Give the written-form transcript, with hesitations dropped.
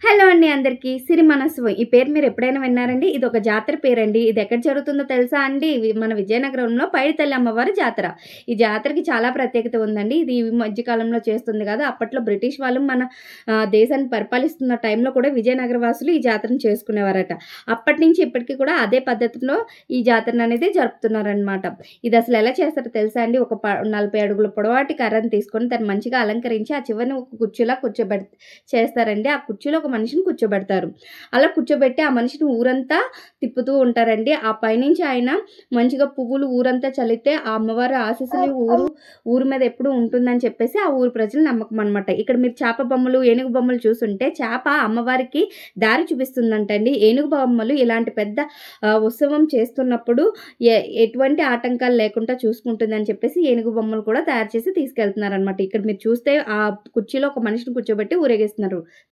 Hello అండి అందరికీ. సిరిమనస్సు ఈ పేరు మీరు ఎప్పుడైనా విన్నారండి? ఇదొక జాతర పేరండి. ఇది ఎక్కడ జరుగుతుందో తెలుసా అండి? మన విజయనగరంలో పైడితల్లి అమ్మవారి జాతర. ఈ జాతరకి చాలా ప్రత్యేకత ఉందండి. ఇది ఈ మధ్య కాలంలో చేస్తుంది కాదు. అప్పట్లో బ్రిటిష్ వాళ్ళు మన దేశాన్ని పరిపాలిస్తున్న టైంలో కూడా విజయనగర వాసులు ఈ జాతరను చేసుకునేవారట. అప్పటినుంచి ఇప్పటికి కూడా అదే పద్ధతిలో ఈ జాతరననేది జరుపుతున్నారనమాట. ఇది అసలు ఎలా చేస్తారో తెలుసా అండి? ఒక 40 అడుగుల పొడవాటి కర్రను తీసుకొని దాన్ని మంచిగా అలంకరించి ఆ చివరన ఒక కుర్చీలా చేస్తారండి. ఆ కుర్చీలో ఒక మనిషిని కూర్చోబెడతారు. అలా కూర్చోబెట్టి ఆ మనిషిని ఊరంతా తిప్పుతూ ఉంటారండి. ఆ పైనుంచి ఆయన మంచిగా పువ్వులు ఊరంతా చల్లితే ఆ అమ్మవారి ఆశీస్సులు ఊరు మీద ఎప్పుడూ ఉంటుందని చెప్పేసి ఆ ఊరు ప్రజల నమ్మకం అనమాట. ఇక్కడ మీరు చేప బొమ్మలు, ఏనుగు బొమ్మలు చూసుంటే చేప అమ్మవారికి దారి చూపిస్తుందంటండి. ఏనుగు బొమ్మలు ఇలాంటి పెద్ద ఉత్సవం చేస్తున్నప్పుడు ఎటువంటి ఆటంకాలు లేకుండా చూసుకుంటుందని చెప్పేసి ఏనుగు బొమ్మలు కూడా తయారు చేసి తీసుకెళ్తున్నారనమాట. ఇక్కడ మీరు చూస్తే ఆ కుర్చీలో ఒక మనిషిని కూర్చోబెట్టి ఊరేగిస్తున్నారు.